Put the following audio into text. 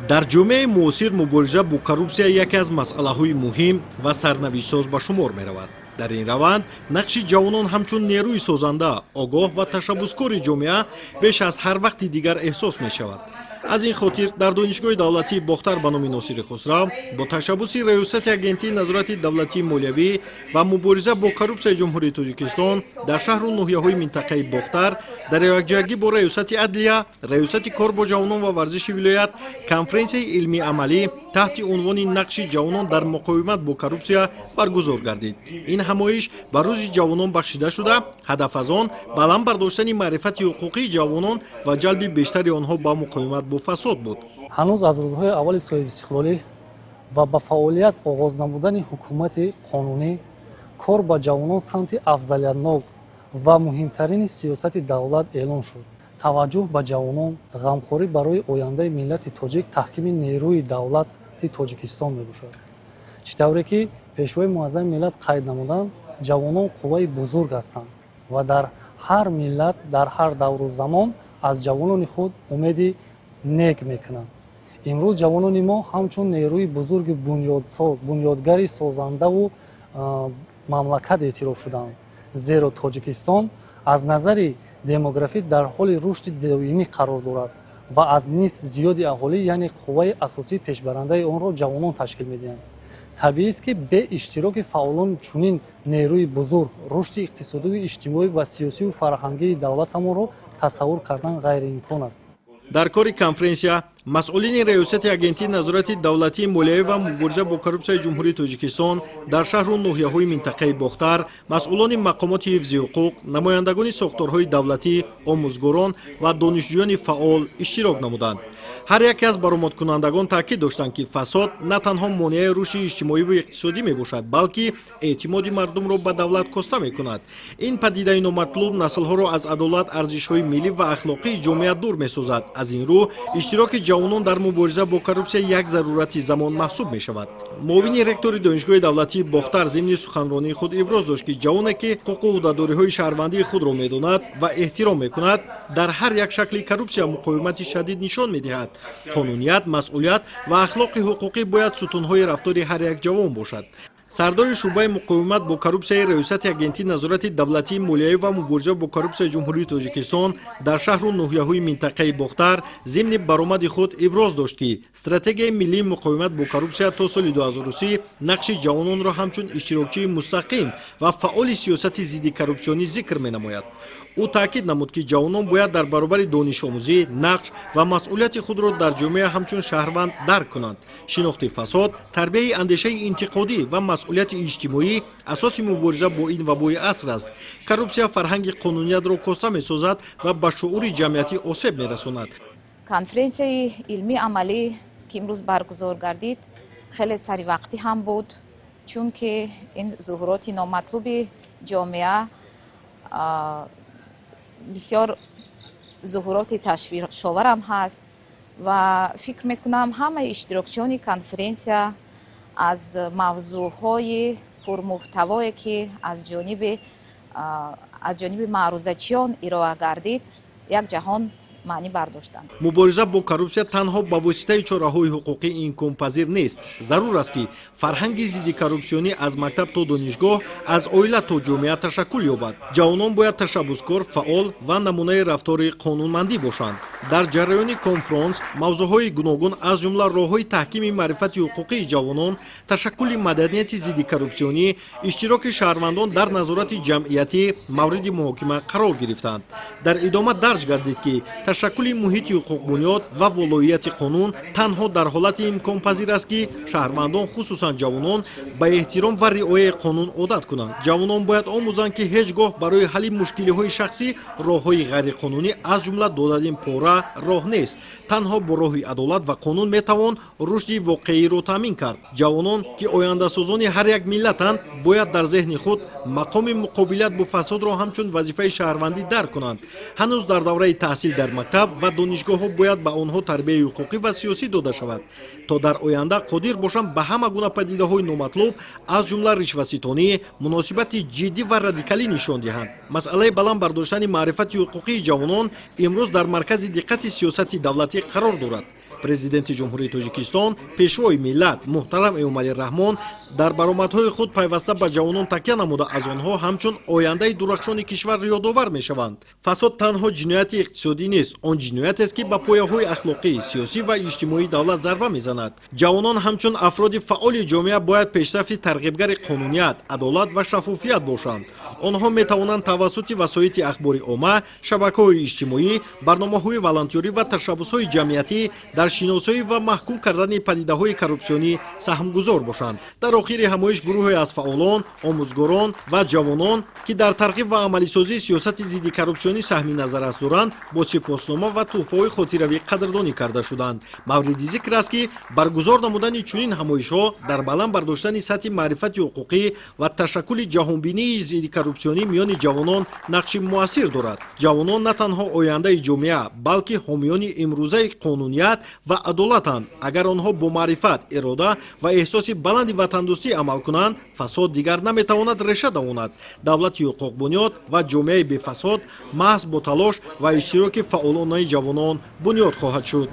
дар ҷомеаи муосир мубориза бо коррупсия яке аз масъалаҳои муҳим ва сарнавиштсоз ба шумор меравад. дар ин раванд нақши ҷавонон ҳамчун нерӯи созанда, огоҳ ва ташаббускори ҷомеа беш аз ҳар вақти дигар эҳсос мешавад. аз ин хотир дар донишгоҳи давлатии бохтар ба номи Носири Хусрав бо tashabbusi раёсати агентии назорати давлатии молиявӣ ва мубориза бо коррупсияи ҷумҳурии Тоҷикистон дар шаҳру ноҳияҳои минтақаи Бохтар дар якҷоягӣ бо раёсати адлия, раёсати кор бо ҷавонон ва варзиши вилоят конференсияи илмии амалӣ таҳти унвони нақши ҷавонон дар муқовимат бо коррупсия баргузор гардид. ин ҳамоиш ба рӯзи ҷавонон бахшида шуда, ҳадаф аз он баланд бардоштани маърифати ҳуқуқии ҷавонон ва ҷалби бештари онҳо ба муқовимат бо фасод буд. ҳанӯз аз рӯзҳои аввали соҳибистиқлолӣ ва ба фаъолият оғоз намудани ҳукумати қонунӣ кор ба ҷавонон самти афзалиятнок ва муҳимтарини сиёсати давлат эълон шуд. таваҷҷӯҳ ба ҷавонон, ғамхорӣ барои ояндаи миллати тоҷик таҳкими нерӯи давлати Тоҷикистон мебошад. чӣ тавре ки пешвои муаззами миллат қайд намуданд, ҷавонон қувваи бузург ҳастанд ва дар ҳар миллат дар ҳар давру замон аз ҷавонони худ умеди нек мекунанд. имрӯз ҷавонони мо ҳамчун нерӯи бузурги бунёдгари созандаву мамлакат эътироф шуданд, зеро Тоҷикистон аз назари демографӣ дар ҳоли рушди доимӣ қарор дорад ва аз нисф зиёди аҳолӣ, яъне қувваи асосии пешбарандаи онро ҷавонон ташкил медиҳанд. табиист ки бе иштироки фаъолони чунин нерӯи бузург рушди иқтисодию, иҷтимоӣ ва сиёсию фарҳангии давлатамонро тасаввур кардан ғайриимкон аст. дар кори конференсия масъулини раёсати агентии назорати давлатии молиявӣ ва мубориза бо коррупсияи ҷумҳурии Тоҷикистон дар шаҳру ноҳияҳои минтақаи Бохтар, масъулони мақомоти ҳифзи ҳуқуқ, намояндагони сохторҳои давлатӣ, омӯзгорон ва донишҷӯёни фаъол иштирок намуданд. ҳар яке аз баромадкунандагон таъкид доштанд ки фасод на танҳо монеаи рушди иҷтимоиву иқтисодӣ мебошад, балки эътимоди мардумро ба давлат коста мекунад. ин падидаи номатлуб наслҳоро аз адолат, арзишҳои миллӣ ва ахлоқии ҷомеа дур месозад. аз ин рӯ иштироки ҷавонон дар мубориза бо коррупсия як зарурати замон маҳсуб мешавад. муовини ректори донишгоҳи давлатии Бохтар зимни суханронии худ иброз дошт ки ҷавоне ки ҳуқуқу ӯҳдадориҳои шаҳрвандии худро медонад ва эҳтиром мекунад, дар ҳар як шакли коррупсия муқовимати шадид нишон медиҳад. қонуният, масъулият ва ахлоқи ҳуқуқӣ бояд сутунҳои рафтори ҳар як ҷавон бошад. сардори шӯъбаи муқовимат бо коррупсияи раёсати агентии назорати давлатии молиявӣ ва мубориза бо коррупсияи ҷумҳурии Тоҷикистон дар шаҳру ноҳияҳои минтақаи Бохтар зимни баромади худ иброз дошт ки стратегияи миллии муқовимат бо коррупсия то соли 2030 нақши ҷавононро ҳамчун иштирокчии мустақим ва фаъоли сиёсати зидди коррупсионӣ зикр менамояд. ӯ таъкид намуд ки ҷавонон бояд дар баробари донишомӯзӣ, нақш ва масъулияти худро дар ҷомеа ҳамчун шаҳрванд дарк кунанд. шинохти фасод, тарбияи андешаи интиқодӣ ва масъулияти иҷтимоӣ асоси мубориза бо ин вабои аср аст. коррупсия фарҳанги қонуниятро коста месозад ва ба шуъури ҷамъиятӣ осеб мерасонад. конференсияи илмии амалӣ ки имрӯз баргузор гардид хеле саривақтӣ ҳам буд, чунки ин зуҳуроти номатлуби ҷомеа бисёр зуҳуроти ташвишоварам ҳаст ва фикр мекунам ҳамаи иштирокчиёни конференсия аз мавзӯъҳои пурмуҳтавое ки аз ҷониби маърузачиён ироа гардид якҷаҳон маънӣ бардоштанд. мубориза бо коррупсия танҳо ба воситаи чораҳои ҳуқуқӣ имконпазир нест. зарур аст ки фарҳанги зидди коррупсионӣ аз мактаб то донишгоҳ, аз оила то ҷомеа ташаккул ёбад. ҷавонон бояд ташаббускор, фаъол ва намунаи рафтори қонунмандӣ бошанд. дар ҷараёни конфронс мавзӯъҳои гуногун аз ҷумла роҳҳои таҳкими маърифати ҳуқуқии ҷавонон, ташаккули маданияти зидди коррупсионӣ, иштироки шаҳрвандон дар назорати ҷамъиятӣ мавриди муҳокима қарор гирифтанд. дар идома дарҷ гардид ки ташаккули муҳити ҳуқуқбунёд ва волоияти қонун танҳо дар ҳолати имконпазир аст ки шаҳрвандон хусусан ҷавонон ба эҳтиром ва риояи қонун одат кунанд. ҷавонон бояд омӯзанд ки ҳеҷ гоҳ барои ҳалли мушкилиҳои шахсӣ роҳҳои ғайриқонунӣ аз ҷумла додани пора роҳ нест. танҳо бо роҳи адолат ва қонун метавон рушди воқеиро таъмин кард. ҷавонон ки ояндасозони ҳар як миллатанд бояд дар зеҳни худ мақоми муқобилат бо фасодро ҳамчун вазифаи шаҳрвандӣ дарк кунанд. ҳанӯз дар давраи таҳсил дар мактаб ва донишгоҳҳо бояд ба онҳо тарбияи ҳуқуқӣ ва сиёсӣ дода шавад, то дар оянда қодир бошанд ба ҳама гуна падидаҳои номатлуб аз ҷумла ришваситонӣ муносибати ҷиддӣ ва радикалӣ нишон диҳанд. масъалаи баланд бардоштани маърифати ҳуқуқии ҷавонон имрӯз дар маркази диққати сиёсати давлатӣ қарор дорад. президенти ҷумҳурии тоҷикистон пешвои миллат муҳтарам Эмомалӣ Раҳмон дар баромадҳои худ пайваста ба ҷавонон такя намуда аз онҳо ҳамчун ояндаи дурахшони кишвар ёдовар мешаванд. Фасод танҳо ҷинояти иқтисодӣ нест, он ҷиноятест ки ба пояҳои ахлоқӣ, сиёсӣ ва иҷтимоии давлат зарба мезанад. ҷавонон ҳамчун афроди фаъоли ҷомеа бояд пешрафи тарғибгари қонуният, адолат ва шаффофият бошанд. онҳо метавонанд тавассути васоити ахбори омма, шабакаҳои иҷтимоӣ, барномаҳои волонтёрӣ ва ташаббусҳои ҷамъиятӣ дар шиносоӣ ва маҳкум кардани падидаҳои коррупсионӣ саҳмгузор бошанд. дар охири ҳамоиш гурӯҳе аз фаъолон, омӯзгорон ва ҷавонон ки дар тарғиб ва амалисозии сиёсати зидди коррупсионӣ саҳми назаррас доранд бо сипоснома ва тӯҳфаҳои хотиравӣ қадрдонӣ карда шуданд. мавриди зикр аст ки баргузор намудани чунин ҳамоишҳо дар баланд бардоштани сатҳи маърифати ҳуқуқӣ ва ташаккули ҷаҳонбинии зидди коррупсионӣ миёни ҷавонон нақши муассир дорад. ҷавонон на танҳо ояндаи ҷомеа, балки ҳомиёни имрӯзаи қонуният ва адолатанд. агар онҳо бо маърифат, ирода ва эҳсоси баланди ватандӯстӣ амал кунанд, фасод дигар наметавонад реша давонад. давлати ҳуқуқбунёд ва ҷомеаи бефасод маҳз бо талош ва иштироки фаъолонаи ҷавонон бунёд хоҳад шуд.